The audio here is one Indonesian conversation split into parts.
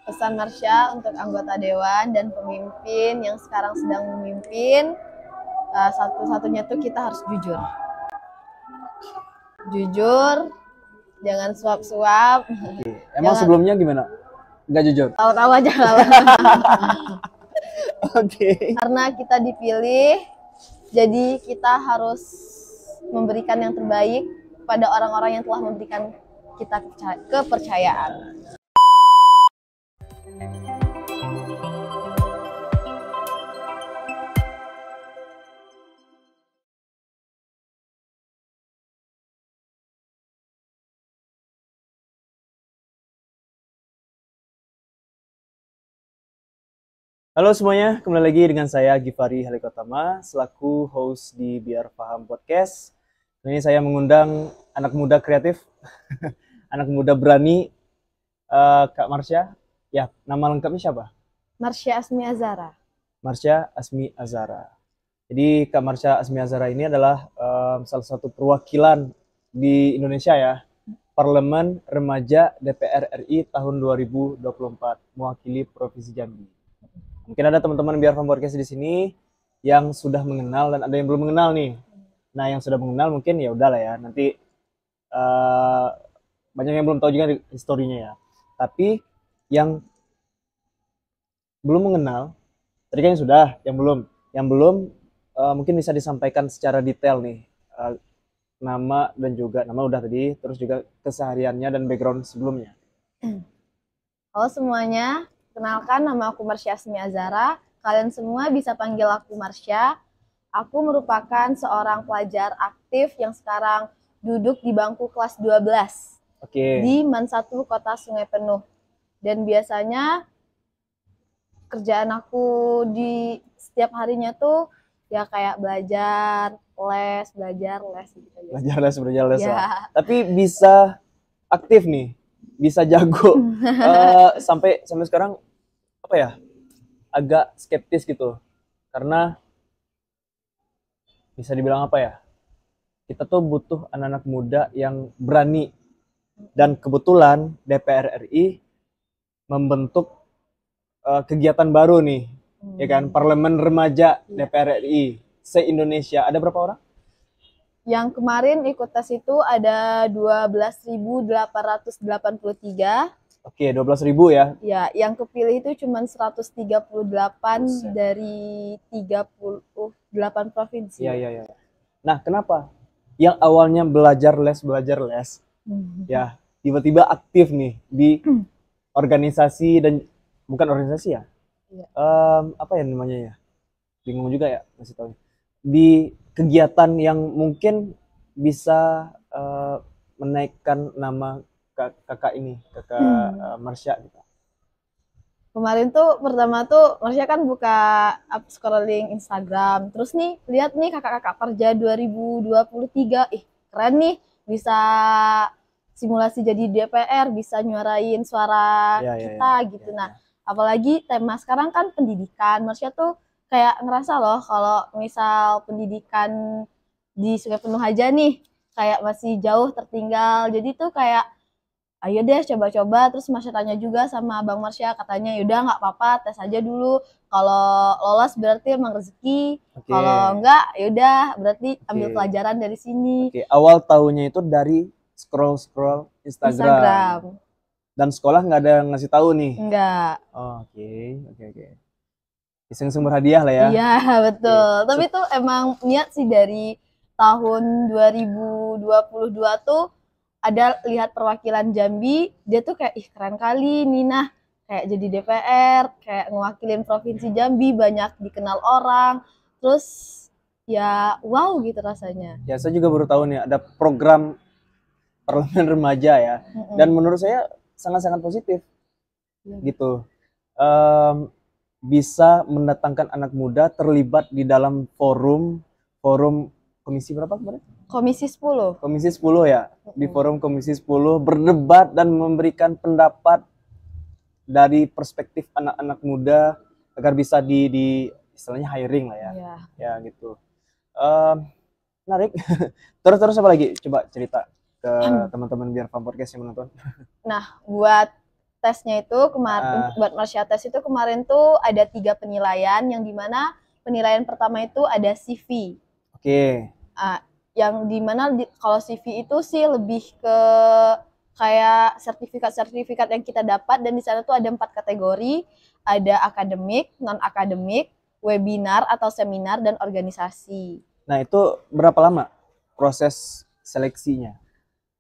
Pesan Marsha untuk anggota dewan dan pemimpin yang sekarang sedang memimpin, satu-satunya tuh kita harus jujur. Jujur, jangan suap-suap. Emang Jangan sebelumnya gimana? Nggak jujur? tahu-tahu aja lah. Oke. Karena kita dipilih, jadi kita harus memberikan yang terbaik pada orang-orang yang telah memberikan kita kepercayaan. Halo semuanya, kembali lagi dengan saya Givari Halikotama selaku host di Biar Paham Podcast. Ini saya mengundang anak muda kreatif, anak muda berani, Kak Marsha. Ya, nama lengkapnya siapa? Marsha Asmi Azara. Marsha Asmi Azara. Jadi Kak Marsha Asmi Azara ini adalah salah satu perwakilan di Indonesia ya, Parlemen Remaja DPR RI tahun 2024, mewakili Provinsi Jambi. Mungkin ada teman-teman Biar Paham Podcast di sini yang sudah mengenal dan ada yang belum mengenal nih. Nah, yang sudah mengenal mungkin ya udahlah ya, nanti banyak yang belum tahu juga historinya ya. Tapi yang belum mengenal, tadi kan yang belum mungkin bisa disampaikan secara detail nih, nama dan juga nama udah tadi, terus juga kesehariannya dan background sebelumnya. Halo semuanya, kenalkan nama aku Marsha Asmi Azara. Kalian semua bisa panggil aku Marsha. Aku merupakan seorang pelajar aktif yang sekarang duduk di bangku kelas 12 di MAN 1 Kota Sungai Penuh. Dan biasanya kerjaan aku di setiap harinya tuh ya kayak belajar, les gitu aja. Belajar les Ya. lah. Tapi bisa aktif nih, bisa jago. Sampai sekarang apa ya, agak skeptis gitu, karena bisa dibilang apa ya, kita tuh butuh anak-anak muda yang berani, dan kebetulan DPR RI membentuk kegiatan baru nih, ya kan, Parlemen Remaja DPR RI se-Indonesia. Ada berapa orang? Yang kemarin ikut tes itu ada 12.883. Oke, 12.000 ya. Ya, yang kepilih itu cuma 138 dari 38 provinsi. Iya. Nah, kenapa? Yang awalnya belajar les, ya tiba-tiba aktif nih di organisasi, dan bukan organisasi ya? Iya. Apa ya namanya ya? Bingung juga ya ngasih tahu. Di kegiatan yang mungkin bisa menaikkan nama kakak Marsha gitu. Kemarin tuh pertama tuh Marsha kan buka up scrolling Instagram. Terus nih lihat nih kakak-kakak kerja 2023. Ih, keren nih, bisa simulasi jadi DPR, bisa nyuarain suara kita gitu. Nah, apalagi tema sekarang kan pendidikan. Marsha tuh kayak ngerasa loh kalau misal pendidikan di Sungai Penuh aja nih kayak masih jauh tertinggal. Jadi tuh kayak ayo deh coba-coba. Terus Marsha tanya juga sama Bang Marsha, katanya yaudah nggak apa-apa, tes aja dulu. Kalau lolos berarti emang rezeki. Kalau enggak yaudah berarti ambil pelajaran dari sini. Awal tahunnya itu dari scroll Instagram. Dan sekolah nggak ada yang ngasih tahu nih? Enggak. Oke. Iseng-iseng berhadiah lah ya. Iya, betul. Tapi tuh emang niat sih dari tahun 2022 tuh ada lihat perwakilan Jambi, dia tuh kayak ih keren kali Nina kayak jadi DPR, kayak ngewakilin provinsi Jambi, banyak dikenal orang. Terus ya wow gitu rasanya. Ya, saya juga baru tahu nih ada program Parlemen Remaja ya. Dan menurut saya sangat-sangat positif. Gitu. Bisa mendatangkan anak muda terlibat di dalam forum komisi berapa kemarin? Komisi 10. Komisi 10 ya. Di forum Komisi 10 berdebat dan memberikan pendapat dari perspektif anak-anak muda agar bisa di istilahnya hiring lah ya. Ya gitu. Menarik. Terus apa lagi? Coba cerita ke teman-teman Biar Paham Podcast yang menonton. Nah, buat tesnya itu kemarin buat Marsha tes itu kemarin tuh ada 3 penilaian, yang dimana penilaian pertama itu ada CV. Oke. Yang dimana kalau CV itu sih lebih ke kayak sertifikat yang kita dapat, dan di sana tuh ada 4 kategori, ada akademik, non akademik, webinar atau seminar, dan organisasi. Nah, itu berapa lama proses seleksinya?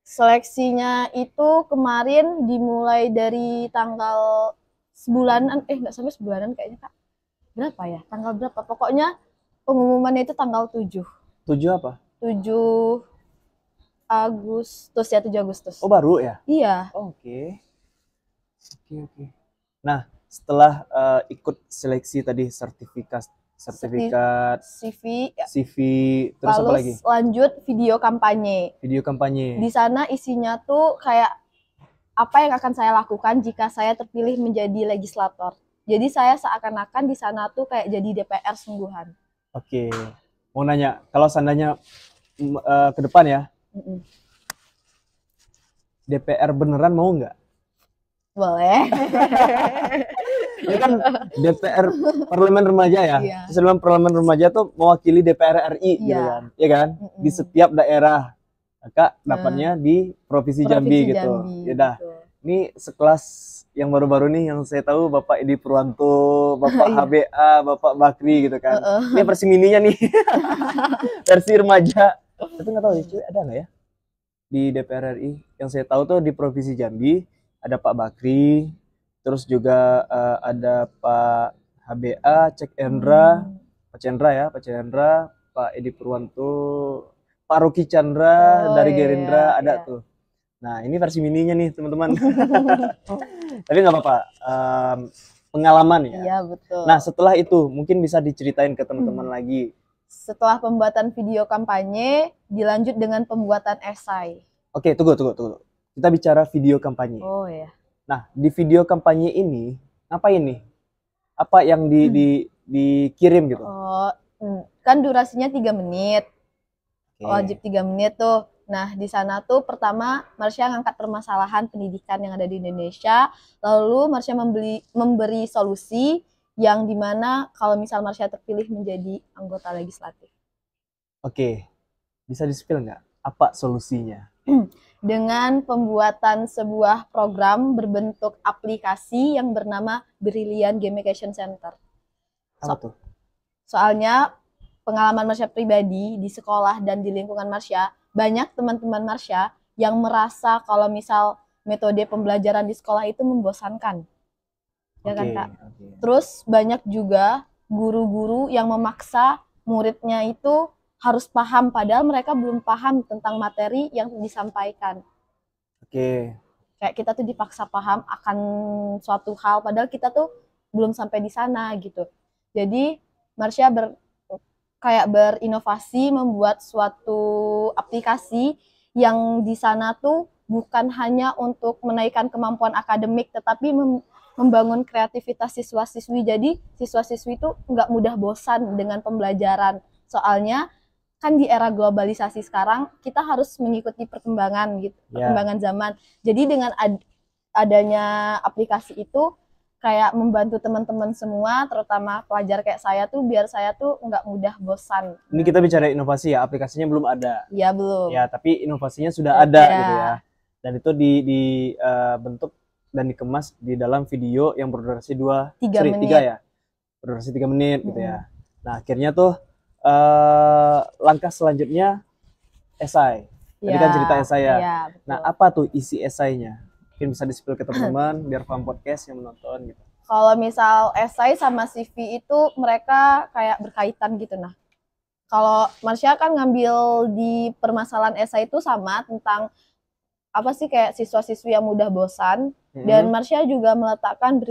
Seleksinya itu kemarin dimulai dari tanggal sebulanan, nggak sampai sebulanan kayaknya Kak. Berapa ya? Tanggal berapa? Pokoknya pengumumannya itu tanggal 7. 7 apa? 7 Agustus ya, 7 Agustus. Oh, baru ya? Iya. Oh, oke. Oke. Nah, setelah ikut seleksi tadi sertifikat CV, CV, terus lalu apa lagi? lanjut video kampanye. Video kampanye. Di sana isinya tuh kayak apa yang akan saya lakukan jika saya terpilih menjadi legislator. Jadi saya seakan-akan di sana tuh kayak jadi DPR sungguhan. Oke. Mau nanya, kalau seandainya ke depan ya, DPR beneran mau nggak? Boleh. Ini kan DPR Parlemen Remaja ya. Iya. Terus Parlemen Remaja tuh mewakili DPR RI gitu Iya. kan. Iya kan? Di setiap daerah. Kakak dapatnya di Provinsi Jambi gitu. Ya dah. Ini sekelas yang baru-baru nih yang saya tahu Bapak Edi Purwanto, Bapak HBA, Bapak Bakri gitu kan. Ini versi mininya nih. Versi remaja. Tapi nggak tahu ya, cuy, ada nggak ya di DPR RI? Yang saya tahu tuh di Provinsi Jambi ada Pak Bakri, terus juga ada Pak HBA, Cek Endra, Pak Cendra, Pak Edi Purwanto, Pak Rocky Chandra dari Gerindra ada tuh. Nah, ini versi mininya nih, teman-teman. Tapi nggak apa-apa, pengalaman ya. Iya, betul. Nah, setelah itu mungkin bisa diceritain ke teman-teman lagi. Setelah pembuatan video kampanye, dilanjut dengan pembuatan esai. Oke, tunggu. Kita bicara video kampanye. Oh ya. Nah, di video kampanye ini ngapain nih? Apa yang dikirim gitu? Oh, kan durasinya 3 menit. Wajib 3 menit tuh. Nah, di sana tuh pertama Marsha ngangkat permasalahan pendidikan yang ada di Indonesia, lalu Marsha memberi solusi yang dimana kalau misal Marsha terpilih menjadi anggota legislatif. Oke, bisa di-spill nggak? Apa solusinya? Dengan pembuatan sebuah program berbentuk aplikasi yang bernama Brilliant Gamification Center. Apa tuh? Soalnya pengalaman Marsha pribadi di sekolah dan di lingkungan Marsha, banyak teman-teman Marsha yang merasa kalau misal metode pembelajaran di sekolah itu membosankan. Ya kan, Kak? Terus banyak juga guru-guru yang memaksa muridnya itu harus paham, padahal mereka belum paham tentang materi yang disampaikan. Kayak kita tuh dipaksa paham akan suatu hal, padahal kita tuh belum sampai di sana gitu. Jadi Marsha kayak berinovasi membuat suatu aplikasi yang di sana tuh bukan hanya untuk menaikkan kemampuan akademik, tetapi membangun kreativitas siswa-siswi. Jadi siswa-siswi itu nggak mudah bosan dengan pembelajaran. Soalnya kan di era globalisasi sekarang kita harus mengikuti perkembangan gitu, perkembangan zaman. Jadi dengan adanya aplikasi itu kayak membantu teman-teman semua, terutama pelajar kayak saya tuh, biar saya tuh nggak mudah bosan. Ini kita bicara inovasi ya, aplikasinya belum ada. Ya belum. Ya, tapi inovasinya sudah ada gitu ya. Dan itu dibentuk dan dikemas di dalam video yang berdurasi 3 ya. Berdurasi 3 menit gitu ya. Nah, akhirnya tuh langkah selanjutnya esai. Tadi kan cerita esai ya. Nah, apa tuh isi esainya? Mungkin bisa di-spill ke teman-teman biar paham podcast yang menonton gitu. Kalau misal esai sama CV itu mereka kayak berkaitan gitu. Nah, kalau Marsha kan ngambil di permasalahan esai itu sama tentang apa sih, kayak siswa-siswi yang mudah bosan. Dan Marsha juga meletakkan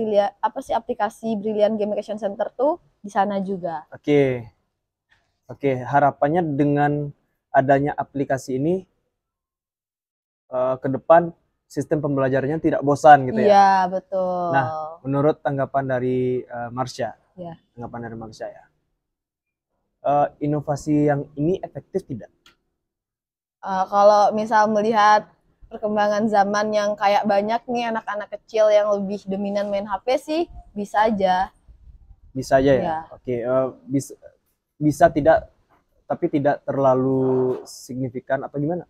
aplikasi Brilliant Gamification Center tuh di sana juga. Oke, harapannya dengan adanya aplikasi ini ke depan sistem pembelajarannya tidak bosan gitu ya? Iya, betul. Nah, menurut tanggapan dari Marsha, tanggapan dari Marsha ya, inovasi yang ini efektif tidak? Kalau misal melihat perkembangan zaman yang kayak banyak nih anak-anak kecil yang lebih dominan main HP sih, bisa aja. Bisa aja ya. Ya. Oke, bisa tidak, tapi tidak terlalu signifikan atau gimana?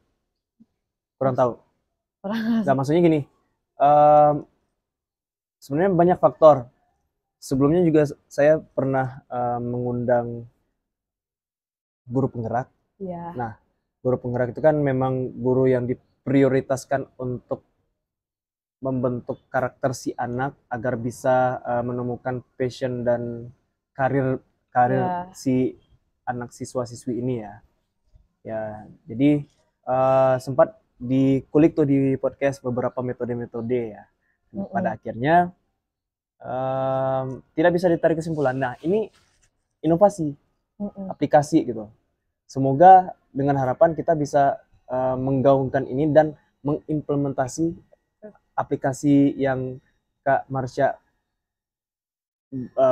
Kurang tahu. Kurang. Nggak, maksudnya gini, sebenarnya banyak faktor. Sebelumnya juga saya pernah mengundang guru penggerak. Ya. Nah, guru penggerak itu kan memang guru yang diprioritaskan untuk membentuk karakter si anak agar bisa menemukan passion dan karir Ya. si anak siswa-siswi ini ya. Ya, jadi sempat dikulik tuh di podcast beberapa metode-metode ya. Pada akhirnya tidak bisa ditarik kesimpulan. Nah, ini inovasi, aplikasi gitu. Semoga dengan harapan kita bisa menggaungkan ini dan mengimplementasi aplikasi yang Kak Marsha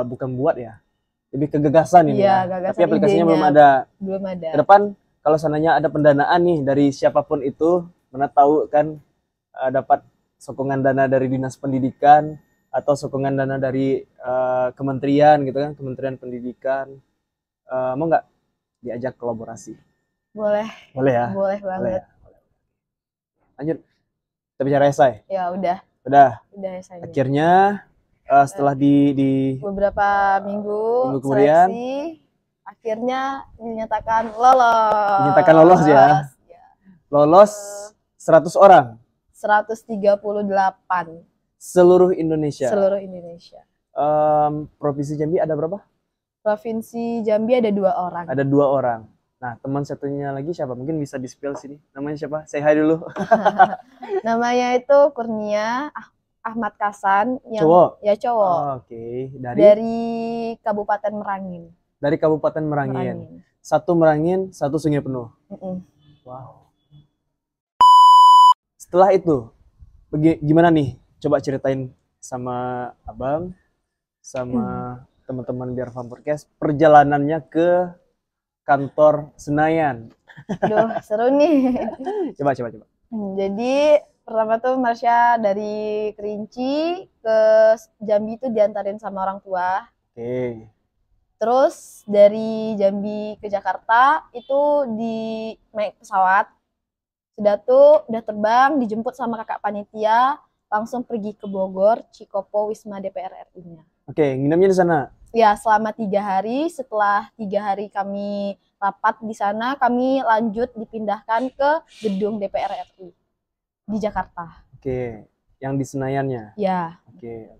bukan buat ya, lebih ke gagasan ini Iya, ya. gagasan, Tapi aplikasinya idenya belum belum ada. Ke depan kalau seandainya ada pendanaan nih dari siapapun itu, mana tahu kan dapat sokongan dana dari dinas pendidikan atau sokongan dana dari kementerian gitu kan, Kementerian Pendidikan, mau nggak diajak kolaborasi? Boleh. Boleh ya? Boleh banget. Boleh ya? Lanjut. Kita bicara esai. Ya udah. Udah esai. Akhirnya setelah di beberapa minggu kemudian seleksi, akhirnya dinyatakan lolos. Dinyatakan lolos ya. Lolos 100 orang. 138. Seluruh Indonesia. Seluruh Indonesia. Provinsi Jambi ada berapa? Provinsi Jambi ada 2 orang. Ada 2 orang. Nah, teman satunya lagi siapa? Mungkin bisa di-spill sini. Namanya siapa? Say hi dulu. Namanya itu Kurnia Ahmad Kasan. Yang, cowok? Ya cowok. Oh, Oke. Dari Kabupaten Merangin. Dari Kabupaten Merangin. Satu Merangin, satu Sungai Penuh. Wow. Setelah itu, gimana nih? Coba ceritain sama abang, sama teman-teman Biar Fun Podcast, perjalanannya ke kantor Senayan. Aduh, seru nih. Coba. Jadi pertama tuh Marsha dari Kerinci ke Jambi itu diantarin sama orang tua. Oke. Terus dari Jambi ke Jakarta itu naik pesawat. Udah terbang, dijemput sama kakak panitia, langsung pergi ke Bogor, Cikopo, Wisma DPR RI-nya. Oke, nginepnya di sana? Ya, selama 3 hari. Setelah 3 hari kami rapat di sana, kami lanjut dipindahkan ke gedung DPR RI di Jakarta. Oke, yang di Senayannya? Ya. Oke.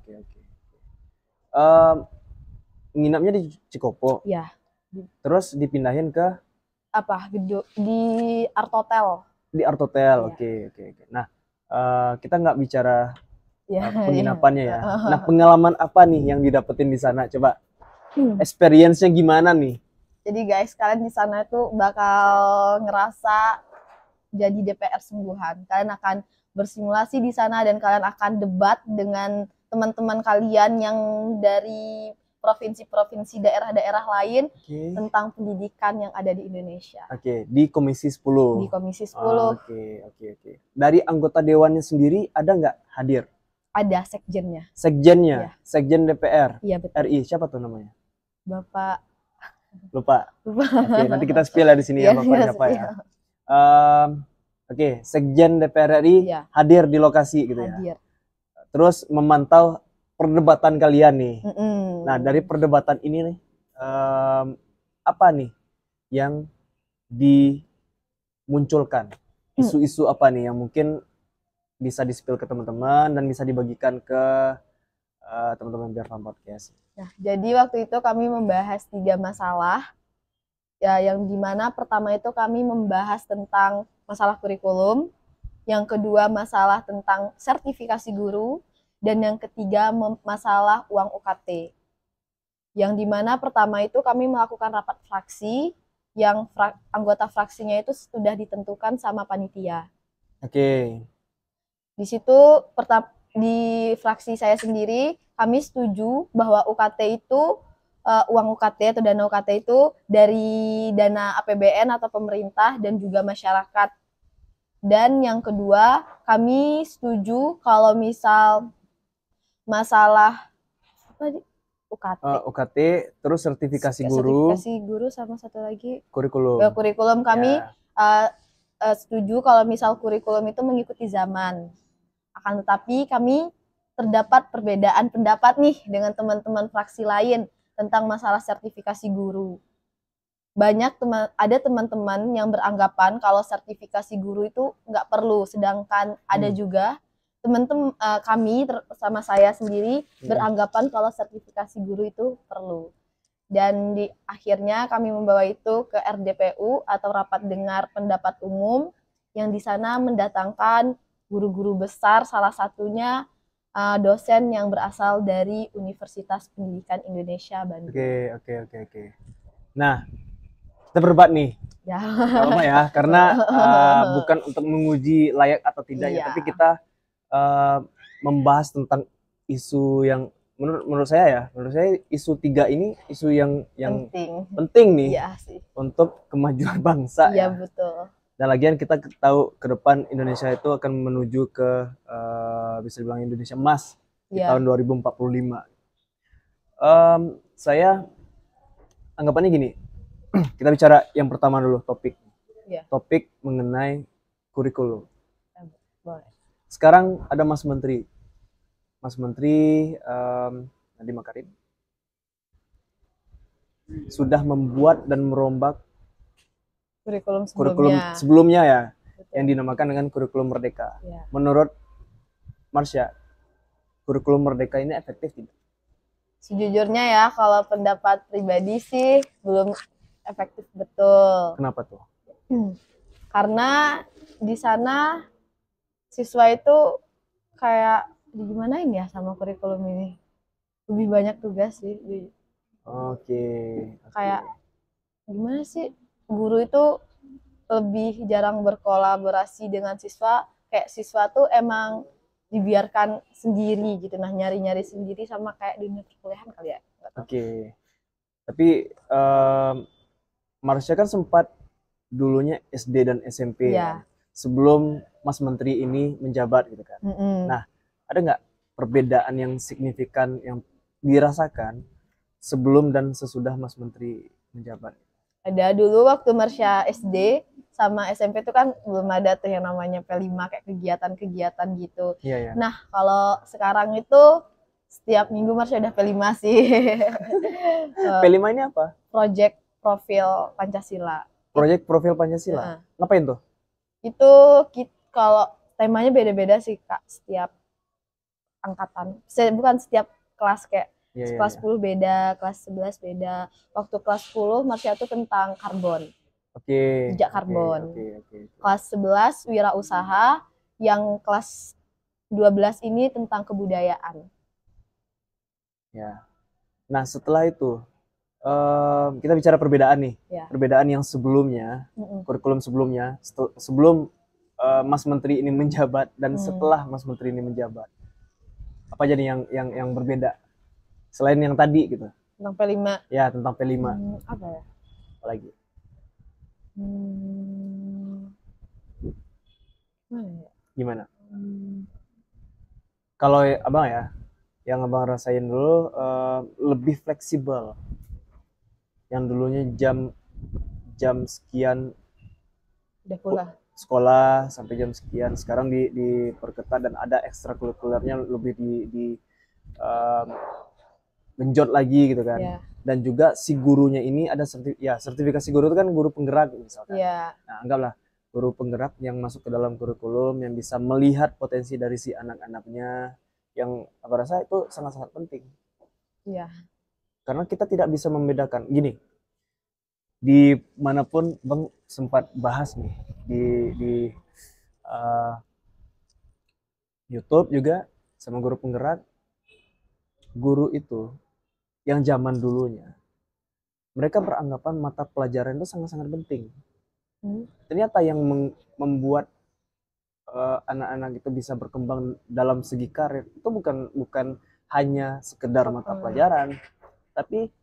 Nginapnya di Cikopo? Ya. Terus dipindahin ke? Gedung di Art Hotel. Di Art Hotel, ya. Oke. Nah, kita nggak bicara penginapannya ya. Ya. Nah, pengalaman apa nih yang didapetin di sana? Coba experience-nya gimana nih? Jadi guys, kalian di sana tuh bakal ngerasa jadi DPR sungguhan. Kalian akan bersimulasi di sana dan kalian akan debat dengan teman-teman kalian yang dari provinsi-provinsi daerah-daerah lain tentang pendidikan yang ada di Indonesia. Oke, di Komisi 10. Di Komisi 10. Oke. Dari anggota dewannya sendiri ada nggak hadir? Ada sekjennya. Sekjennya? Ya. Sekjen DPR? Iya, betul. RI, siapa tuh namanya? Bapak. Lupa. Oke, nanti kita spill ya di sini ya, Bapak siapa ya. Oke, Sekjen DPR RI hadir di lokasi gitu ya. Terus memantau perdebatan kalian nih. Nah, dari perdebatan ini nih, apa nih yang dimunculkan? Isu-isu apa nih yang mungkin bisa di-spill ke teman-teman dan bisa dibagikan ke teman-teman Biar Fun Podcast? Nah, jadi waktu itu kami membahas 3 masalah. Ya, yang dimana pertama itu kami membahas tentang masalah kurikulum, yang kedua masalah tentang sertifikasi guru, dan yang ketiga masalah uang UKT. Yang dimana pertama itu kami melakukan rapat fraksi, yang anggota fraksinya itu sudah ditentukan sama panitia. Oke. Di situ di fraksi saya sendiri, kami setuju bahwa UKT itu uang UKT atau dana UKT itu dari dana APBN atau pemerintah dan juga masyarakat. Dan yang kedua, kami setuju kalau misal masalah apa UKT, UKT, terus sertifikasi guru, sertifikasi guru sama satu lagi kurikulum. kurikulum kami Ya. setuju kalau misal kurikulum itu mengikuti zaman. Akan tetapi kami terdapat perbedaan pendapat nih dengan teman-teman fraksi lain tentang masalah sertifikasi guru. Ada teman-teman yang beranggapan kalau sertifikasi guru itu nggak perlu, sedangkan ada juga teman-teman kami sama saya sendiri beranggapan kalau sertifikasi guru itu perlu. Dan di akhirnya kami membawa itu ke RDPU atau rapat dengar pendapat umum, yang di sana mendatangkan guru-guru besar, salah satunya dosen yang berasal dari Universitas Pendidikan Indonesia Bandung. Oke. Nah, kita berdebat nih. Ya. Gak apa ya, karena bukan untuk menguji layak atau tidaknya, tapi kita membahas tentang isu yang menurut saya isu 3 ini isu yang penting nih untuk kemajuan bangsa. Iya, betul. Dan lagian kita tahu ke depan Indonesia itu akan menuju ke bisa dibilang Indonesia emas di tahun 2045. Saya anggapannya gini, kita bicara yang pertama dulu, topik mengenai kurikulum. Sekarang ada Mas Menteri Nadiem Makarim sudah membuat dan merombak kurikulum sebelumnya ya. Betul. Yang dinamakan dengan kurikulum Merdeka. Ya. Menurut Marsha, kurikulum Merdeka ini efektif tidak? Sejujurnya ya, kalau pendapat pribadi sih belum efektif betul. Kenapa tuh? Karena di sana siswa itu kayak digimanain ya sama kurikulum ini. Lebih banyak tugas sih. Oke. Kayak gimana sih? Guru itu lebih jarang berkolaborasi dengan siswa. Kayak siswa tuh emang dibiarkan sendiri gitu. Nah, nyari-nyari sendiri sama kayak dunia perkuliahan kali ya. Oke. Tapi Marsha kan sempat dulunya SD dan SMP ya. Sebelum Mas Menteri ini menjabat gitu kan. Nah, ada nggak perbedaan yang signifikan yang dirasakan sebelum dan sesudah Mas Menteri menjabat? Ada. Dulu waktu Marsha SD sama SMP itu kan belum ada tuh yang namanya P5 kayak kegiatan-kegiatan gitu. Iya. Nah, kalau sekarang itu setiap minggu Marsha udah P5 sih. P5 ini apa? Project Profil Pancasila. Project Profil Pancasila. Ngapain tuh? Itu kalau temanya beda-beda sih Kak, setiap angkatan. Bukan setiap kelas, kayak kelas 10 beda, kelas 11 beda. Waktu kelas 10 Marsha itu tentang karbon. Jejak karbon. Kelas 11 wirausaha, yang kelas 12 ini tentang kebudayaan. Ya. Nah, setelah itu kita bicara perbedaan nih. Perbedaan yang sebelumnya, kurikulum sebelumnya, sebelum Mas Menteri ini menjabat dan setelah Mas Menteri ini menjabat. Apa jadi yang berbeda? Selain yang tadi gitu. Tentang P5. Ya, tentang P5. Apa ya? Apalagi? Gimana? Kalau Abang ya, yang Abang rasain dulu lebih fleksibel. Yang dulunya jam sekian udah pulang sekolah sampai jam sekian, sekarang diperketat dan ada ekstrakurikulernya lebih di genjot lagi gitu kan. Dan juga si gurunya ini ada sertifikasi guru itu kan guru penggerak misalkan. Nah, anggaplah guru penggerak yang masuk ke dalam kurikulum, yang bisa melihat potensi dari si anak-anaknya, yang aku rasa itu sangat-sangat penting. Karena kita tidak bisa membedakan. Gini, di manapun Bang sempat bahas nih di YouTube juga sama guru penggerak, guru itu yang zaman dulunya mereka beranggapan mata pelajaran itu sangat-sangat penting. Ternyata yang membuat anak-anak itu bisa berkembang dalam segi karir itu bukan hanya sekedar mata pelajaran, tapi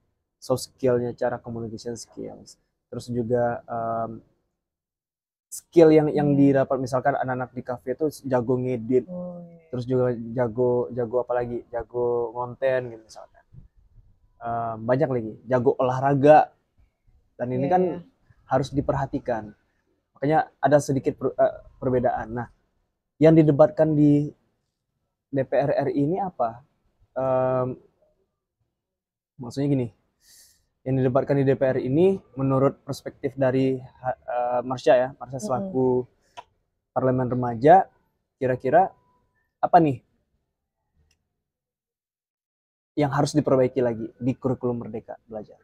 soft skill-nya, cara communication skills, terus juga skill yang didapat, misalkan anak-anak di kafe itu jago ngedit, terus juga jago apa lagi, jago konten gitu misalkan. Banyak lagi, jago olahraga, dan ini kan harus diperhatikan. Makanya ada sedikit perbedaan. Nah, yang didebatkan di DPR RI ini apa? Maksudnya gini, yang didebatkan di DPR ini menurut perspektif dari Marsha selaku parlemen remaja, kira-kira apa nih yang harus diperbaiki lagi di kurikulum Merdeka Belajar?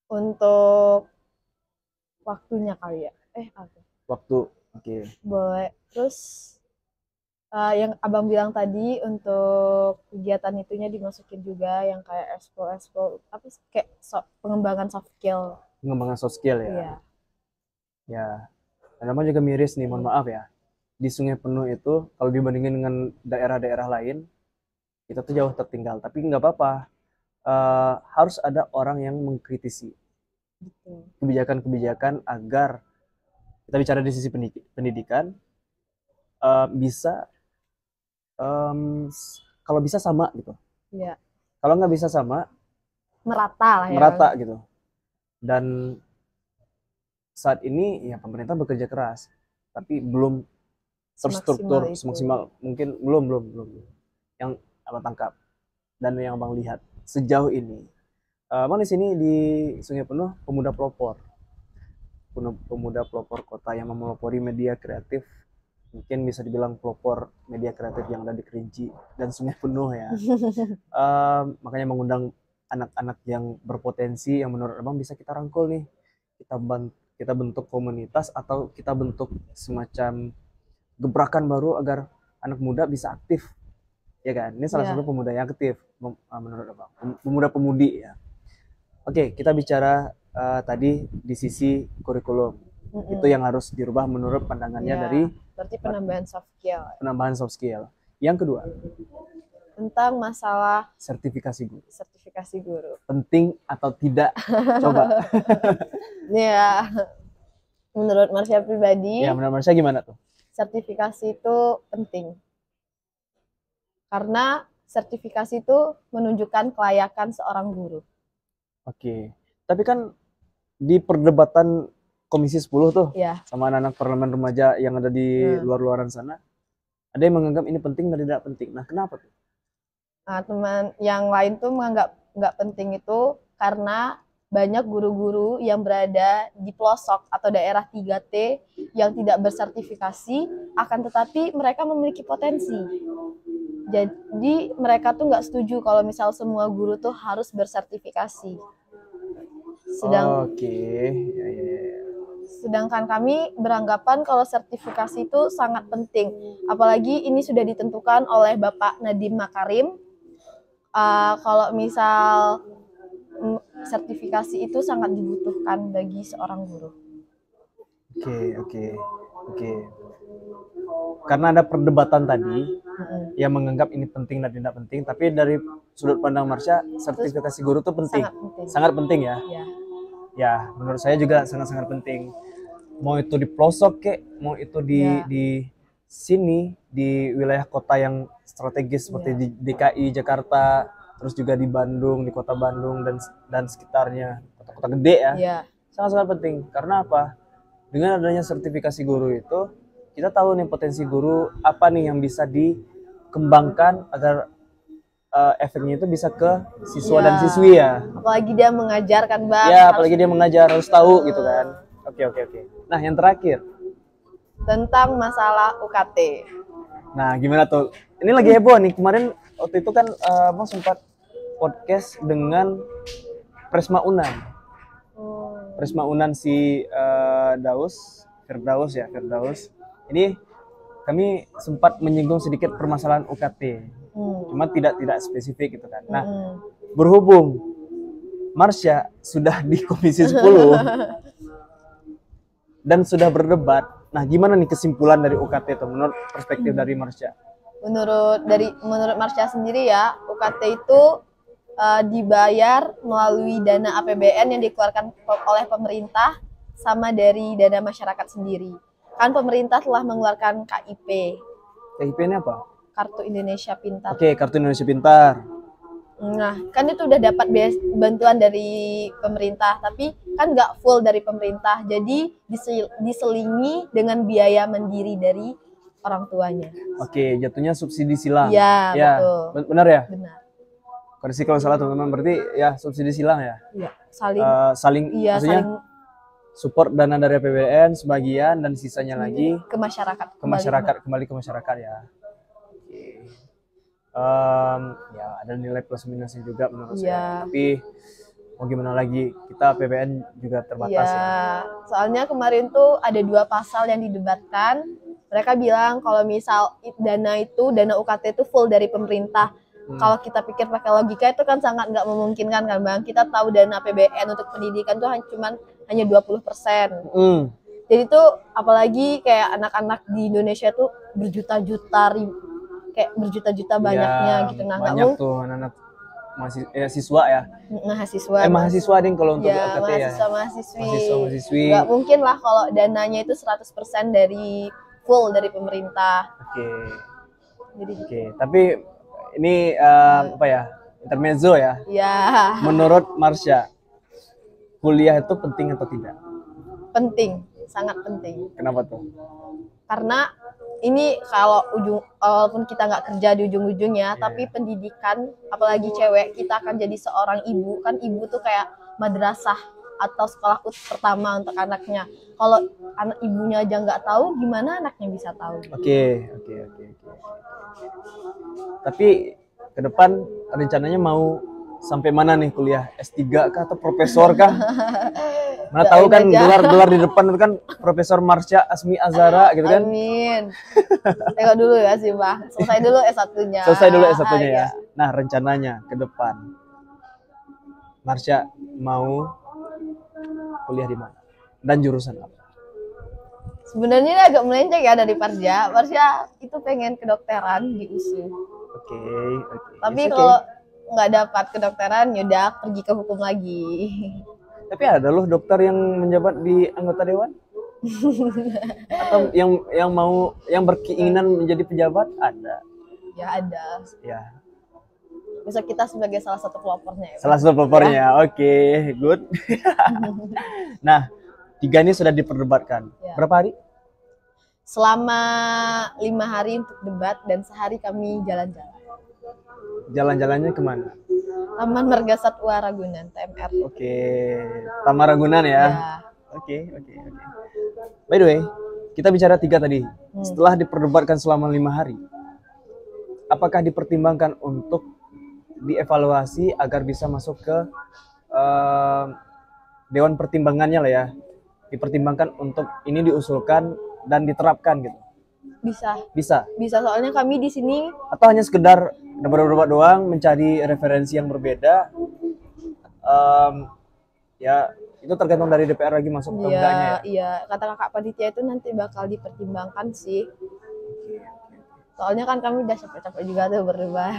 Untuk waktunya kali ya. Waktu, oke. Boleh. Terus yang abang bilang tadi untuk kegiatan itunya dimasukin juga yang kayak expo apa sih, kayak pengembangan soft skill. Pengembangan soft skill ya. Iya. Ya. Dan nama juga miris nih, mohon maaf ya. Di Sungai Penuh itu kalau dibandingin dengan daerah-daerah lain, kita tuh jauh tertinggal. Tapi nggak apa-apa. Harus ada orang yang mengkritisi kebijakan-kebijakan agar kita bicara di sisi pendidikan bisa kalau bisa sama gitu. Iya. Kalau nggak bisa sama, merata lah ya. Merata gitu. Dan saat ini ya pemerintah bekerja keras, tapi belum terstruktur semaksimal mungkin, belum yang abang tangkap dan yang abang lihat sejauh ini. Abang di sini di Sungai Penuh pemuda pelopor kota yang memelopori media kreatif, mungkin bisa dibilang pelopor media kreatif yang ada di Kerinci dan Sungai Penuh ya. Makanya mengundang anak-anak yang berpotensi yang menurut abang bisa kita rangkul nih, kita bentuk komunitas atau kita bentuk semacam gebrakan baru agar anak muda bisa aktif, ya kan? Ini salah satu pemuda yang aktif menurut abang, pemuda-pemudi ya. Oke, kita bicara tadi di sisi kurikulum. Itu yang harus dirubah menurut pandangannya dari berarti penambahan soft skill. Penambahan soft skill. Yang kedua, tentang masalah sertifikasi guru. Sertifikasi guru. Penting atau tidak? Coba. Ya, menurut Marsha pribadi. Ya, menurut Marsha gimana tuh? Sertifikasi itu penting. Karena sertifikasi itu menunjukkan kelayakan seorang guru. Oke. Tapi kan di perdebatan Komisi 10 tuh, sama anak-anak parlemen remaja yang ada di luar-luaran sana, ada yang menganggap ini penting dan tidak penting. Nah, kenapa tuh? Nah, teman yang lain tuh menganggap nggak penting itu karena banyak guru-guru yang berada di pelosok atau daerah 3T yang tidak bersertifikasi, akan tetapi mereka memiliki potensi. Jadi mereka tuh nggak setuju kalau misal semua guru tuh harus bersertifikasi. Sedangkan kami beranggapan kalau sertifikasi itu sangat penting. Apalagi ini sudah ditentukan oleh Bapak Nadiem Makarim. Kalau misal sertifikasi itu sangat dibutuhkan bagi seorang guru. Oke. Karena ada perdebatan tadi yang menganggap ini penting dan tidak penting, tapi dari sudut pandang Marsha, sertifikasi guru itu penting. Sangat penting ya. Ya, menurut saya juga sangat-sangat penting. Mau itu di pelosok kek, mau itu di sini, di wilayah kota yang strategis seperti di DKI Jakarta, terus juga di Bandung, di kota Bandung dan sekitarnya, kota-kota gede ya. Sangat-sangat penting. Karena apa? Dengan adanya sertifikasi guru itu, kita tahu nih potensi guru apa nih yang bisa dikembangkan agar efeknya itu bisa ke siswa dan siswi ya. Apalagi dia mengajar kan, Bang. Ya, apalagi dia mengajar, harus tahu gitu kan. Oke. Nah, yang terakhir tentang masalah UKT. Nah, gimana tuh? Ini lagi heboh nih. Kemarin waktu itu kan Bang sempat podcast dengan Presma Unan. Presma Unan si Firdaus. Ini kami sempat menyinggung sedikit permasalahan UKT. Cuma tidak spesifik gitu kan. Nah, berhubung Marsha sudah di Komisi 10 dan sudah berdebat. Nah, gimana nih kesimpulan dari UKT itu menurut perspektif dari Marsha? Menurut Marsha sendiri ya, UKT itu dibayar melalui dana APBN yang dikeluarkan oleh pemerintah sama dari dana masyarakat sendiri. Kan pemerintah telah mengeluarkan KIP, KIP ini apa? Kartu Indonesia Pintar. Oke, Kartu Indonesia Pintar. Nah, kan itu udah dapat bantuan dari pemerintah, tapi kan nggak full dari pemerintah. Jadi diselingi dengan biaya mandiri dari orang tuanya. Oke, jatuhnya subsidi silang. Iya, Ya, betul. benar ya? Benar. Koreksi kalau salah teman-teman, berarti ya subsidi silang ya? Iya, saling. Saling, Iya, maksudnya saling support dana dari APBN sebagian dan sisanya lagi ke masyarakat. kembali ke masyarakat ya. Oke. Ya ada nilai plus minusnya juga menurut saya. Tapi mau gimana lagi, kita APBN juga terbatas ya. Soalnya kemarin tuh ada 2 pasal yang didebatkan. Mereka bilang kalau misal dana UKT itu full dari pemerintah. Kalau kita pikir pakai logika itu kan sangat nggak memungkinkan kan Bang. Kita tahu dana APBN untuk pendidikan tuh hanya 20%. Jadi tuh apalagi kayak anak-anak di Indonesia tuh berjuta-juta banyaknya Ya, gitu. Nah, banyak tuh anak-anak siswa ya. Mahasiswa ding kalau untuk ya, UKT ya. Mahasiswa-mahasiswi. Nggak mungkin lah kalau dananya itu 100% dari full dari pemerintah. Oke. Tapi ini apa ya? Intermezzo ya. Ya. Menurut Marsha, kuliah itu penting atau tidak? Penting, sangat penting. Kenapa tuh? Karena ini kalau walaupun kita nggak kerja di ujung-ujungnya, tapi pendidikan, apalagi cewek, kita akan jadi seorang ibu. Kan ibu tuh kayak madrasah atau sekolah pertama untuk anaknya. Kalau anak ibunya aja nggak tahu, gimana anaknya bisa tahu? Oke. Tapi ke depan rencananya mau sampai mana nih kuliah? S3 kah atau profesor kah? Mana tahu kan gelar di depan itu kan Profesor Marsha Asmi Azara gitu kan? Amin. Tengok dulu ya sih Bang. Selesai dulu S1-nya. Ya. Nah, rencananya ke depan Marsha mau kuliah di mana? Dan jurusan apa? Sebenarnya ini agak melenceng ya dari Parja. Marsha itu pengen kedokteran di USU. Oke. Tapi kalau nggak dapat kedokteran, yaudah pergi ke hukum lagi. Tapi ada loh dokter yang menjabat di anggota dewan atau yang berkeinginan menjadi pejabat ada. Ya ada. Ya. Bisa kita sebagai salah satu pelopornya. Ya, salah satu pelopornya. Ya. Oke, good. Nah, 3 ini sudah diperdebatkan. Ya. Berapa hari? Selama 5 hari untuk debat dan sehari kami jalan-jalan. Jalan-jalannya kemana? Taman Marga Satwa Ragunan, TMR. Oke, Taman Ragunan ya. Oke. By the way, kita bicara 3 tadi. Setelah diperdebatkan selama 5 hari, apakah dipertimbangkan untuk dievaluasi agar bisa masuk ke Dewan Pertimbangannya lah ya? Dipertimbangkan untuk ini diusulkan dan diterapkan gitu. Bisa. Soalnya kami di sini atau hanya sekedar debat doang, mencari referensi yang berbeda. Ya itu tergantung dari DPR lagi masuk atau enggaknya ya. Iya, kata kakak panitia itu nanti bakal dipertimbangkan sih. Soalnya kan kami udah capek-capek juga tuh berdebat.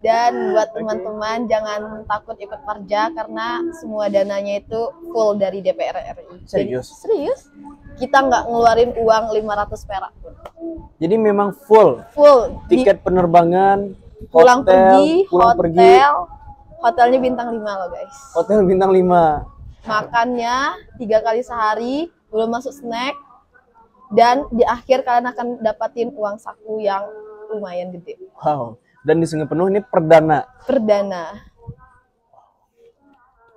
Dan buat teman-teman jangan takut ikut Parja karena semua dananya itu full dari DPR RI. Serius? Kita nggak ngeluarin uang 500 perak pun. Jadi memang full tiket penerbangan, pulang pergi, hotelnya bintang 5 loh guys. Hotel bintang 5. Makannya 3 kali sehari, belum masuk snack. Dan di akhir kalian akan dapatin uang saku yang lumayan gede. Wow. Dan disengaja penuh ini perdana.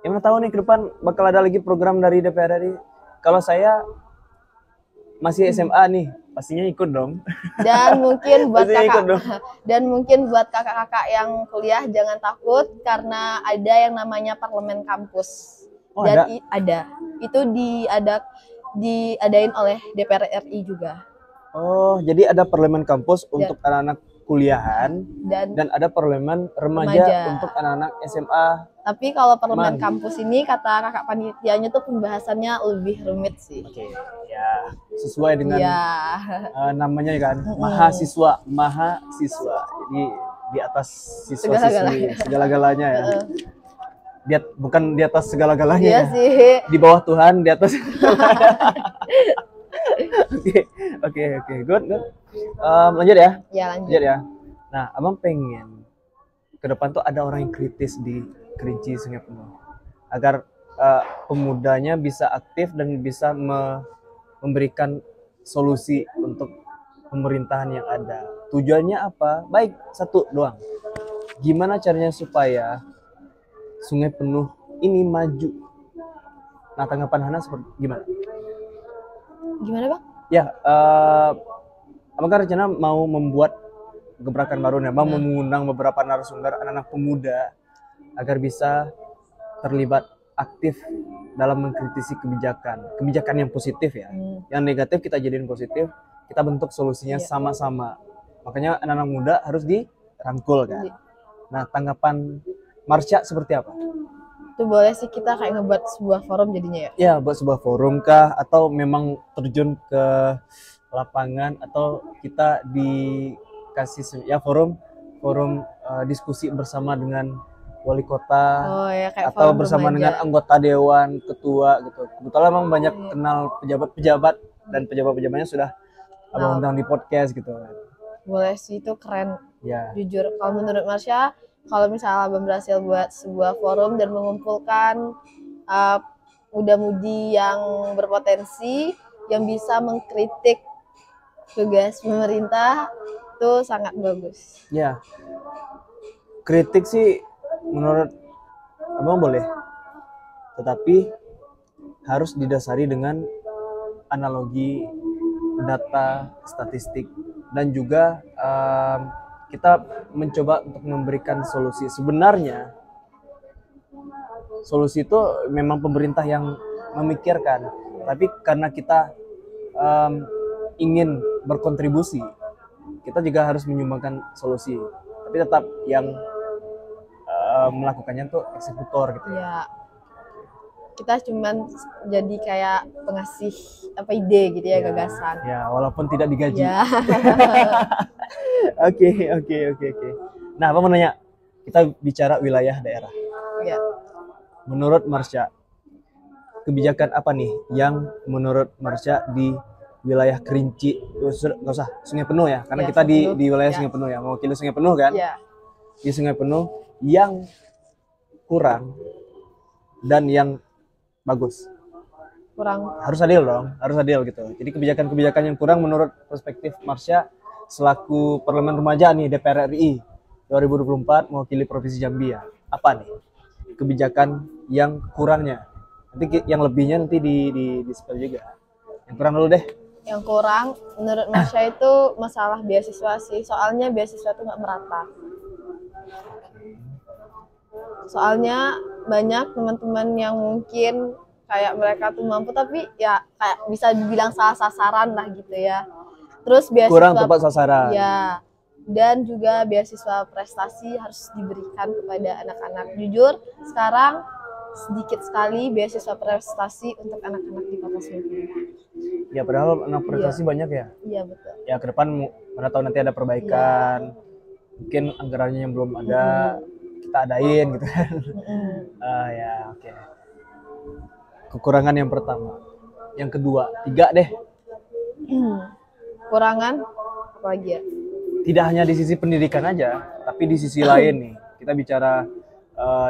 Yang mau tahu nih ke depan bakal ada lagi program dari DPR RI. Kalau saya masih SMA nih, pastinya ikut dong. Dan mungkin buat kakak yang kuliah jangan takut karena ada yang namanya parlemen kampus. Dan ada. Itu diadain oleh DPR RI juga. Oh, jadi ada parlemen kampus untuk anak-anak kuliahan dan ada parlemen remaja untuk anak-anak SMA. Tapi kalau parlemen kampus ini kata kakak panitianya tuh pembahasannya lebih rumit sih. Oke, ya sesuai dengan namanya kan, mahasiswa. Jadi di atas siswa-siswi segala-galanya ya. bukan di atas segala-galanya Iya ya. sih. Di bawah Tuhan, di atas. Oke, oke, good. Lanjut ya. Ya lanjut. Lanjut ya. Nah, abang pengen ke depan tuh ada orang yang kritis di Kerinci Sungai Penuh agar pemudanya bisa aktif dan bisa memberikan solusi untuk pemerintahan yang ada. Tujuannya apa? Baik, satu doang. Gimana caranya supaya Sungai Penuh ini maju? Nah, tanggapan Hana seperti gimana? Gimana Bang? Ya, abang kan rencana mau membuat gebrakan baru nih, abang mengundang beberapa narasumber anak-anak pemuda agar bisa terlibat aktif dalam mengkritisi kebijakan yang positif ya. Yang negatif kita jadiin positif, kita bentuk solusinya sama-sama. Makanya anak-anak muda harus dirangkul kan. Nah, tanggapan Marsha seperti apa? Itu boleh sih kita kayak ngebuat sebuah forum jadinya ya? Ya, buat sebuah forum kah? Atau memang terjun ke lapangan? Atau kita dikasih ya forum diskusi bersama dengan wali kota, ya, kayak atau bersama dengan anggota dewan, ketua gitu. Kebetulan emang banyak kenal pejabat-pejabat dan pejabat-pejabatnya sudah abang undang di podcast gitu. Boleh sih, itu keren. Ya. Jujur, kalau menurut Marsha, kalau misalnya abang berhasil buat sebuah forum dan mengumpulkan muda-mudi yang berpotensi, yang bisa mengkritik tugas pemerintah, itu sangat bagus. Ya, kritik sih menurut abang boleh, tetapi harus didasari dengan analogi, data, statistik, dan juga kita mencoba untuk memberikan solusi. Sebenarnya solusi itu memang pemerintah yang memikirkan, tapi karena kita ingin berkontribusi, kita juga harus menyumbangkan solusi, tapi tetap yang melakukannya tuh eksekutor gitu ya. Kita cuman jadi kayak pengasih ide gitu ya, gagasan ya, walaupun tidak digaji ya. Oke. Nah, apa mau nanya, kita bicara wilayah daerah ya. Menurut Marsha, kebijakan apa nih yang menurut Marsha di wilayah Kerinci, nggak usah Sungai Penuh ya, karena kita di wilayah Sungai Penuh ya, mewakili Sungai Penuh kan ya. Di Sungai Penuh yang kurang dan yang bagus. Kurang. Harus adil dong, harus adil gitu. Jadi kebijakan-kebijakan yang kurang menurut perspektif Marsha selaku Parlemen Remaja nih, DPR RI 2024 mewakili Provinsi Jambi ya. Apa nih kebijakan yang kurangnya? Nanti yang lebihnya nanti di spill juga. Yang kurang dulu deh. Yang kurang menurut Marsha itu masalah beasiswa sih. Soalnya beasiswa itu nggak merata. Soalnya banyak teman-teman yang mungkin kayak mereka tuh mampu tapi ya kayak bisa dibilang salah sasaran lah gitu ya. Terus beasiswa kurang tepat sasaran. Ya. Dan juga beasiswa prestasi harus diberikan kepada anak-anak. Jujur, sekarang sedikit sekali beasiswa prestasi untuk anak-anak di Kota Sungai. Ya, padahal anak prestasi banyak ya. Iya, betul. Ya, ke depan mana tahu nanti ada perbaikan. Mungkin anggarannya yang belum ada, kita adain gitu kan. Ya, oke. Kekurangan yang pertama. Yang kedua, 3 deh. Kurangan apa lagi ya? Tidak hanya di sisi pendidikan aja, tapi di sisi lain nih. Kita bicara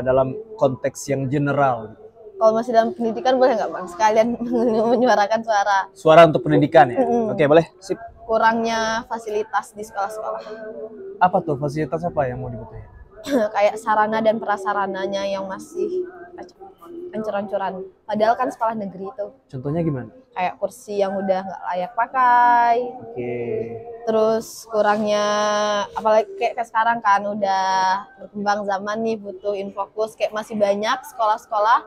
dalam konteks yang general. Kalau masih dalam pendidikan boleh nggak Bang? Sekalian menyuarakan suara. Suara untuk pendidikan ya? Oke, boleh. Sip. Kurangnya fasilitas di sekolah-sekolah. Apa tuh? Fasilitas apa yang mau dibutuhin? Kayak sarana dan prasarananya yang masih ancur-ancuran. Padahal kan sekolah negeri itu. Contohnya gimana? Kayak kursi yang udah nggak layak pakai. Oke. Terus kurangnya, apalagi kayak sekarang kan udah berkembang zaman nih, butuh infokus. Kayak masih banyak sekolah-sekolah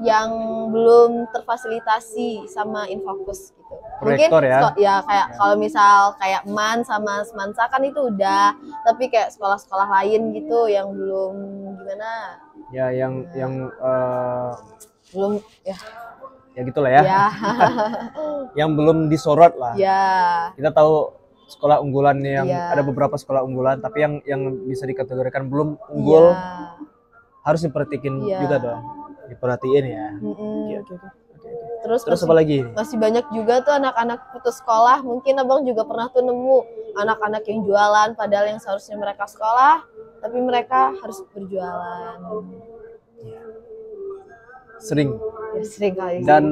yang belum terfasilitasi sama infokus gitu. Proyektor mungkin ya kayak kalau misal kayak MAN sama Semansa kan itu udah, tapi kayak sekolah-sekolah lain gitu yang belum gimana ya, yang belum ya gitulah ya, yang belum disorot lah ya. Kita tahu sekolah unggulan yang ada beberapa sekolah unggulan, tapi yang bisa dikategorikan belum unggul harus diperhatiin Iya. juga dong. Diperhatiin ya. Mm-mm. Oke. Terus Terus masih, apa lagi? masih banyak juga tuh anak-anak putus sekolah. Mungkin abang juga pernah tuh nemu anak-anak yang jualan padahal yang seharusnya mereka sekolah, tapi mereka harus berjualan. Sering. Ya sering kali. Dan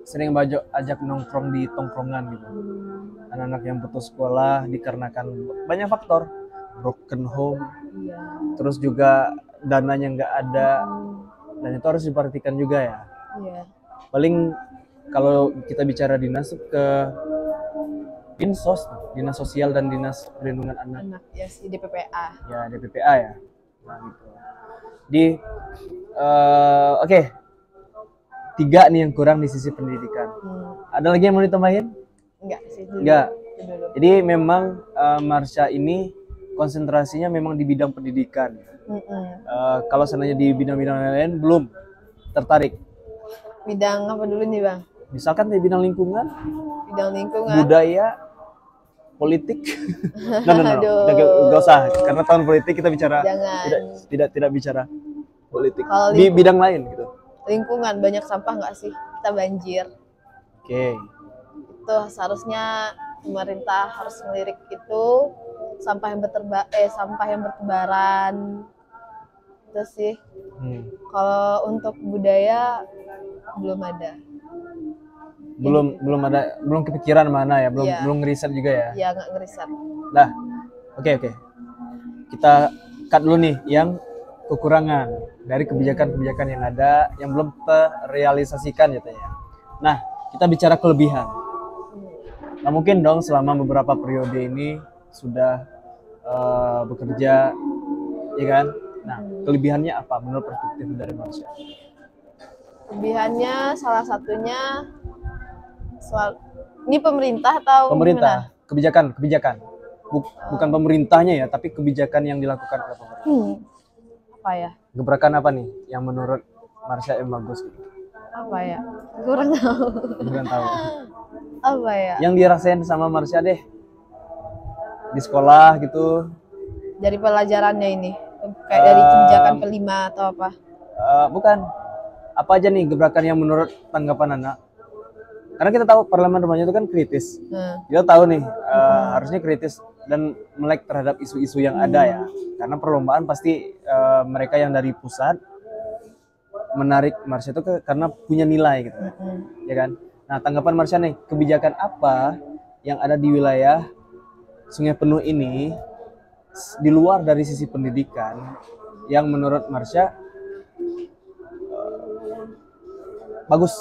sering ajak nongkrong di tongkrongan gitu. Anak-anak yang putus sekolah dikarenakan banyak faktor, broken home, Iya. terus juga dananya nggak ada, dan itu harus diperhatikan juga ya. Iya. Paling kalau kita bicara dinas ke Dinsos, Dinas Sosial dan Dinas Perlindungan Anak, Anak ya si DPPA. ya DPPA ya. Nah, gitu. Di oke. 3 nih yang kurang di sisi pendidikan. Ada lagi yang mau ditambahin? Enggak sih dulu. Enggak. Itu dulu. Jadi memang Marsha ini konsentrasinya memang di bidang pendidikan. Kalau seandainya di bidang-bidang lain belum tertarik. Bidang apa dulu nih bang? Misalkan di bidang lingkungan, Bidang lingkungan. budaya, politik. No. Aduh. Nggak usah. Karena tahun politik kita bicara Jangan. tidak bicara politik. Kalau Di bidang lain gitu. Lingkungan banyak sampah nggak sih? Kita banjir. Oke. Itu seharusnya pemerintah harus melirik itu sampah yang bertebaran. Itu sih. Kalau untuk budaya belum ada. Belum kepikiran mana ya, Iya. belum ngeriset juga ya. Ya nggak ngeriset. Nah, oke. Kita cut dulu nih yang kekurangan dari kebijakan-kebijakan yang ada yang belum terrealisasikan katanya. Nah, kita bicara kelebihan. Nah, mungkin dong selama beberapa periode ini sudah bekerja, ya kan? Nah, kelebihannya apa menurut perspektif dari Marsha? Kelebihannya salah satunya ini pemerintah atau Pemerintah, kebijakan. Bukan pemerintahnya ya, tapi kebijakan yang dilakukan oleh pemerintah. Apa ya? Gebrakan apa nih yang menurut Marsha yang bagus? Apa ya? Kurang tahu. Kurang tahu. Apa ya? Yang dirasain sama Marsha deh di sekolah gitu. Dari pelajarannya ini, kayak dari kebijakan kelima atau apa? Bukan. Apa aja nih gebrakan yang menurut tanggapan anak? Karena kita tahu parlemen remaja itu kan kritis. Kita tahu nih harusnya kritis dan melek terhadap isu-isu yang ada ya. Karena perlombaan pasti mereka yang dari pusat menarik Marsha itu karena punya nilai gitu, ya kan? Nah, tanggapan Marsha nih, kebijakan apa yang ada di wilayah Sungai Penuh ini di luar dari sisi pendidikan yang menurut Marsha bagus?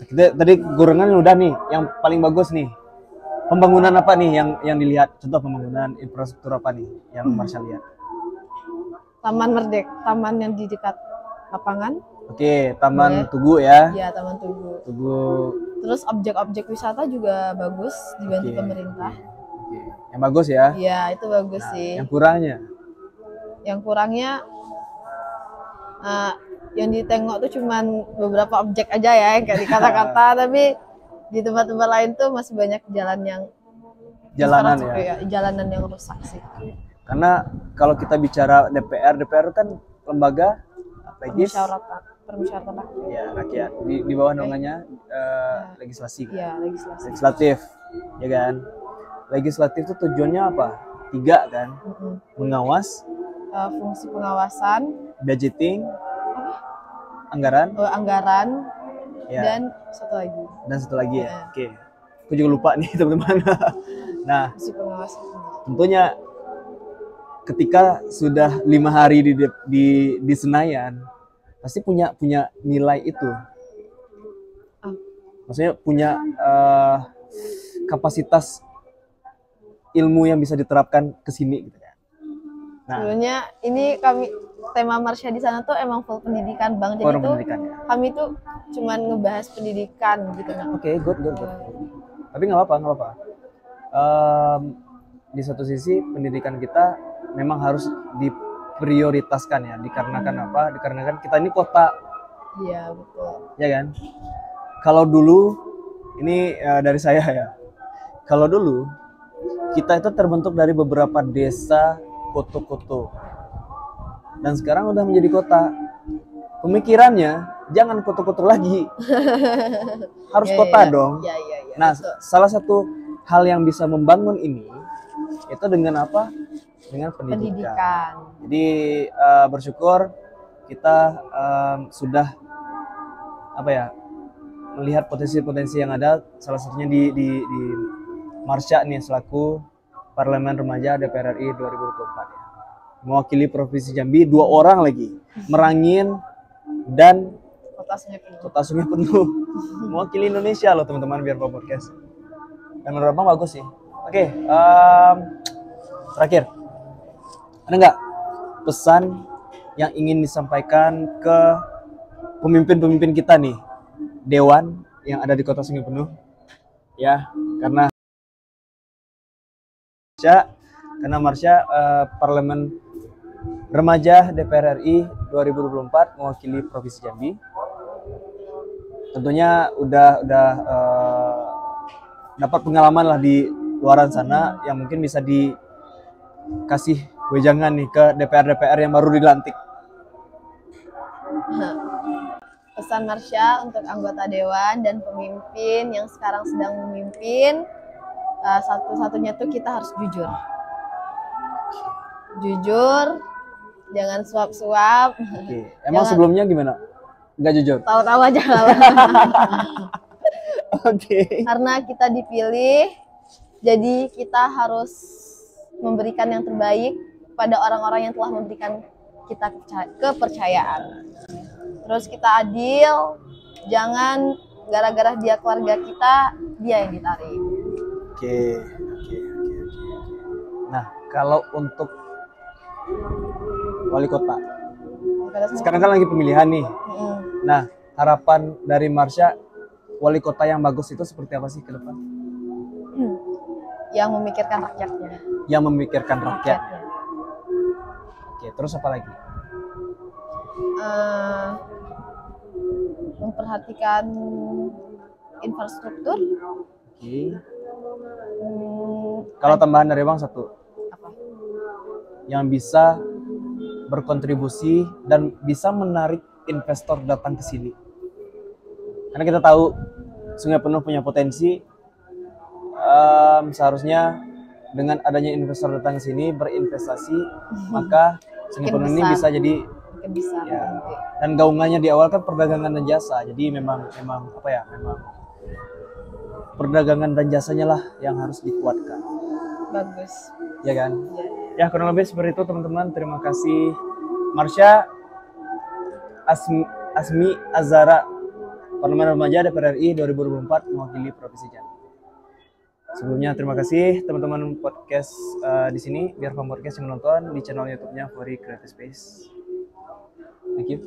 Kita tadi gorengan udah nih, yang paling bagus nih. Pembangunan apa nih yang dilihat? Contoh pembangunan infrastruktur apa nih yang Marsha lihat? Taman Merdeka, taman yang di dekat lapangan. Oke, Taman Tugu ya. Iya, Taman Tugu. Terus objek-objek wisata juga bagus dibantu pemerintah. Oke. Yang bagus ya? Iya, itu bagus sih. Yang kurangnya? Yang kurangnya yang ditengok tuh cuman beberapa objek aja ya yang kayak di kata-kata, tapi di tempat-tempat lain tuh masih banyak jalanan yang rusak sih. Karena kalau kita bicara DPR kan lembaga Permusyawaratan rakyat. Ya, rakyat. Di bawah naungannya legislasi. Iya, legislatif. Ya kan? Legislatif itu tujuannya apa? 3 kan? Mengawas, fungsi pengawasan, budgeting, anggaran, ya. Dan satu lagi ya. Oke. Aku juga lupa nih teman-teman. Nah, fungsi pengawasan. Tentunya ketika sudah 5 hari di Senayan, pasti punya nilai itu. Maksudnya punya kapasitas ilmu yang bisa diterapkan ke sini gitu kan. Nah, sebenarnya ini tema Marsha di sana tuh emang full pendidikan Bang. Jadi tuh kami tuh cuman ngebahas pendidikan gitu kan. Oke, good. Tapi nggak apa-apa. Di satu sisi pendidikan kita memang harus diprioritaskan ya, dikarenakan apa? Dikarenakan kita ini kota. Iya, betul. Ya kan? Kalau dulu ini dari saya ya. Kalau dulu kita itu terbentuk dari beberapa desa koto-koto. Dan sekarang udah menjadi kota. Pemikirannya jangan koto-koto lagi. Harus Ya, kota ya. dong. Ya, Nah, betul. salah satu hal yang bisa membangun ini itu dengan apa? Dengan pendidikan. Pendidikan. Jadi bersyukur kita sudah apa ya, melihat potensi-potensi yang ada, salah satunya di Marsha nih selaku Parlemen Remaja DPR RI 2024 ya. Mewakili Provinsi Jambi 2 orang lagi, Merangin dan Kota Sungai Penuh. Mewakili Indonesia loh teman-teman biar podcast. Dan menurut Abang bagus sih. Oke, terakhir. Ada nggak pesan yang ingin disampaikan ke pemimpin-pemimpin kita nih, dewan yang ada di Kota Sungai Penuh? Ya, karena Marsha Parlemen Remaja DPR RI 2024 mewakili Provinsi Jambi. Tentunya udah dapat pengalaman lah di luaran sana yang mungkin bisa dikasih wejangan nih ke DPR yang baru dilantik. Pesan Marsha untuk anggota dewan dan pemimpin yang sekarang sedang memimpin, satu-satunya tuh kita harus jujur. Jujur, jangan suap-suap. Oke. Emang sebelumnya gimana? Nggak jujur? Tahu-tahu aja lah. Oke. Karena kita dipilih, jadi kita harus memberikan yang terbaik pada orang-orang yang telah memberikan kita kepercayaan. Terus kita adil, jangan gara-gara dia keluarga kita, dia yang ditarik. Oke. Nah, kalau untuk wali kota, sekarang kan lagi pemilihan nih. Nah, harapan dari Marsha, wali kota yang bagus itu seperti apa sih ke depan? Yang memikirkan rakyatnya. Yang memikirkan rakyat. Oke, terus apa lagi? Memperhatikan infrastruktur. Oke. Kalau tambahan dari Bang satu. Apa? Yang bisa berkontribusi dan bisa menarik investor datang ke sini. Karena kita tahu Sungai Penuh punya potensi. Seharusnya dengan adanya investor datang ke sini berinvestasi, maka Sungai Penuh ini bisa jadi besar. Ya. Dan gaungannya di awal kan perdagangan dan jasa. Jadi memang apa ya? Memang perdagangan dan jasanya lah yang harus dikuatkan. Bagus. Ya kan? Ya kurang lebih seperti itu teman-teman. Terima kasih Marsha Asmi Azara, Parlemen Remaja DPR RI 2024 mewakili Provinsi Jambi. Sebelumnya terima kasih teman-teman podcast di sini, biar podcast yang menonton di channel YouTube-nya Fori Creative Space. Thank you.